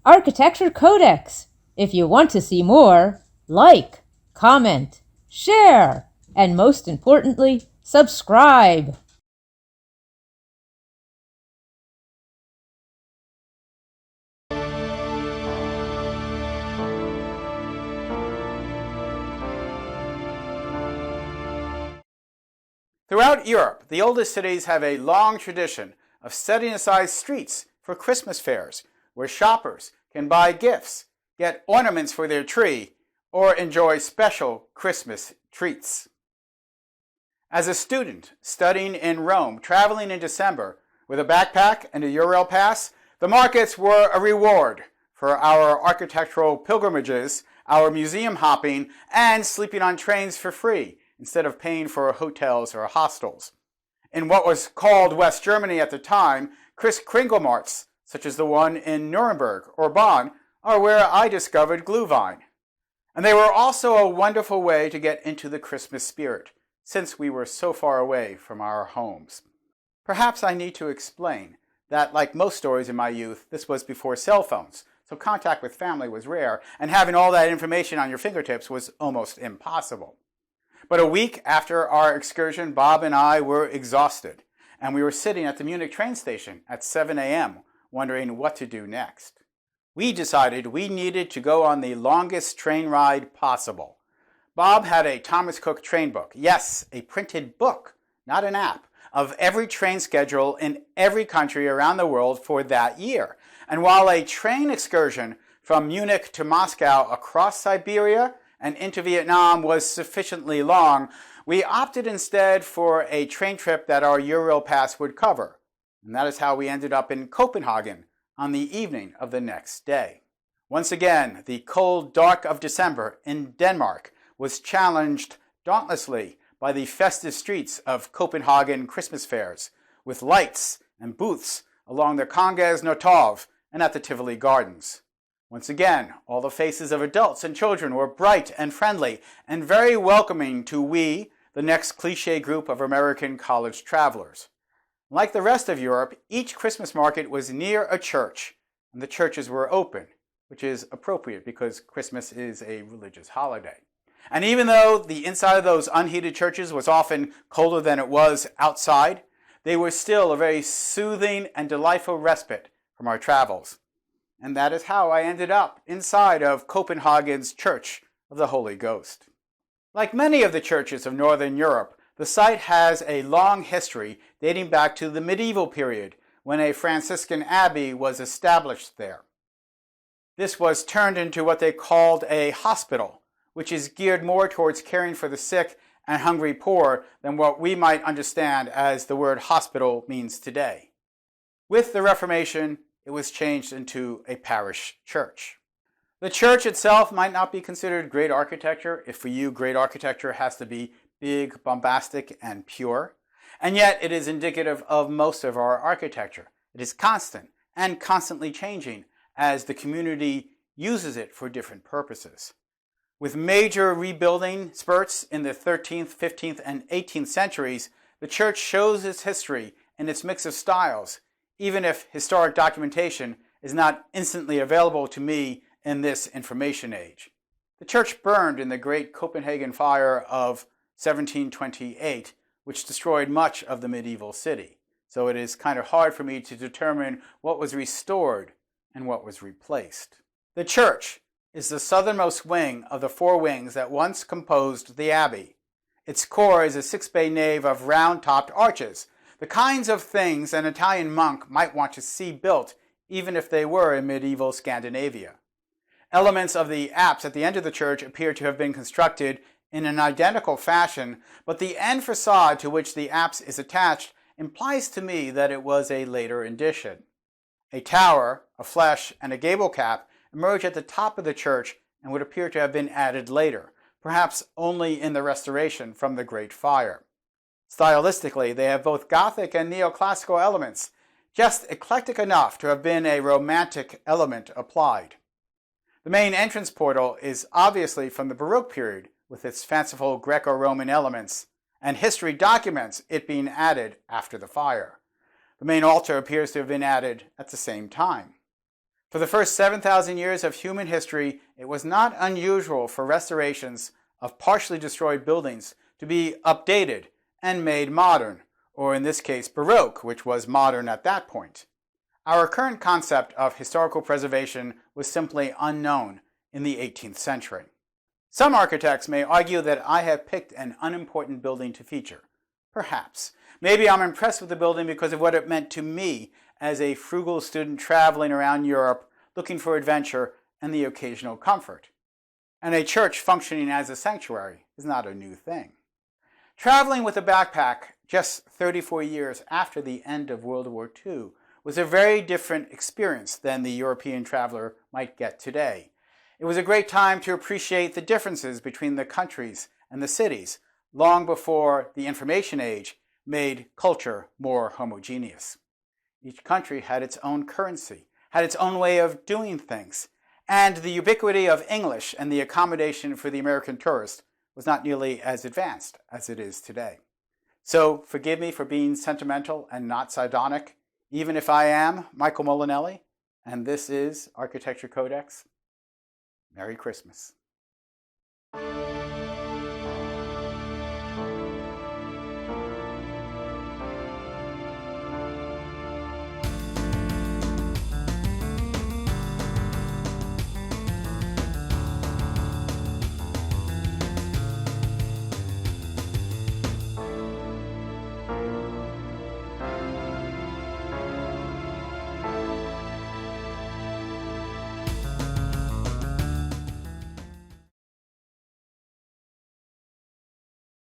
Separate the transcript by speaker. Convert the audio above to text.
Speaker 1: Architecture Codex. If you want to see more, like, comment, share, and most importantly, subscribe.
Speaker 2: Throughout Europe, the oldest cities have a long tradition of setting aside streets for Christmas fairs, where shoppers can buy gifts, get ornaments for their tree, or enjoy special Christmas treats. As a student studying in Rome, traveling in December with a backpack and a Eurail pass, the markets were a reward for our architectural pilgrimages, our museum hopping, and sleeping on trains for free instead of paying for hotels or hostels. In what was called West Germany at the time, Khris Kringle Marts, such as the one in Nuremberg or Bonn, are where I discovered Glühwein. And they were also a wonderful way to get into the Christmas spirit, since we were so far away from our homes. Perhaps I need to explain that, like most stories in my youth, this was before cell phones, so contact with family was rare, and having all that information on your fingertips was almost impossible. But a week after our excursion, Bob and I were exhausted, and we were sitting at the Munich train station at 7 a.m., wondering what to do next. We decided we needed to go on the longest train ride possible. Bob had a Thomas Cook train book, yes, a printed book, not an app, of every train schedule in every country around the world for that year. And while a train excursion from Munich to Moscow across Siberia and into Vietnam was sufficiently long, we opted instead for a train trip that our Eurail pass would cover. And that is how we ended up in Copenhagen on the evening of the next day. Once again, the cold dark of December in Denmark was challenged dauntlessly by the festive streets of Copenhagen Christmas fairs, with lights and booths along the Kongens Nytorv and at the Tivoli Gardens. Once again, all the faces of adults and children were bright and friendly and very welcoming to we, the next cliché group of American college travelers. Like the rest of Europe, each Christmas market was near a church, and the churches were open, which is appropriate because Christmas is a religious holiday. And even though the inside of those unheated churches was often colder than it was outside, they were still a very soothing and delightful respite from our travels. And that is how I ended up inside of Copenhagen's Church of the Holy Ghost. Like many of the churches of Northern Europe, the site has a long history dating back to the medieval period when a Franciscan abbey was established there. This was turned into what they called a hospital, which is geared more towards caring for the sick and hungry poor than what we might understand as the word hospital means today. With the Reformation, it was changed into a parish church. The church itself might not be considered great architecture. If for you, great architecture has to be big, bombastic, and pure. And yet it is indicative of most of our architecture. It is constant and constantly changing as the community uses it for different purposes. With major rebuilding spurts in the 13th, 15th, and 18th centuries, the church shows its history in its mix of styles, even if historic documentation is not instantly available to me in this information age. The church burned in the Great Copenhagen Fire of 1728, which destroyed much of the medieval city. So it is kind of hard for me to determine what was restored and what was replaced. The church is the southernmost wing of the four wings that once composed the abbey. Its core is a six-bay nave of round-topped arches, the kinds of things an Italian monk might want to see built even if they were in medieval Scandinavia. Elements of the apse at the end of the church appear to have been constructed in an identical fashion, but the end facade to which the apse is attached implies to me that it was a later addition. A tower, a flesh, and a gable cap emerge at the top of the church and would appear to have been added later, perhaps only in the restoration from the Great Fire. Stylistically, they have both Gothic and neoclassical elements, just eclectic enough to have been a romantic element applied. The main entrance portal is obviously from the Baroque period, with its fanciful Greco-Roman elements, and history documents it being added after the fire. The main altar appears to have been added at the same time. For the first 7,000 years of human history, it was not unusual for restorations of partially destroyed buildings to be updated and made modern, or in this case Baroque, which was modern at that point. Our current concept of historical preservation was simply unknown in the 18th century. Some architects may argue that I have picked an unimportant building to feature. Perhaps. Maybe I'm impressed with the building because of what it meant to me as a frugal student traveling around Europe looking for adventure and the occasional comfort. And a church functioning as a sanctuary is not a new thing. Traveling with a backpack just 34 years after the end of World War II was a very different experience than the European traveler might get today. It was a great time to appreciate the differences between the countries and the cities, long before the information age made culture more homogeneous. Each country had its own currency, had its own way of doing things, and the ubiquity of English and the accommodation for the American tourist was not nearly as advanced as it is today. So forgive me for being sentimental and not sardonic, even if I am Michael Molinelli, and this is Architecture Codex. Merry Christmas.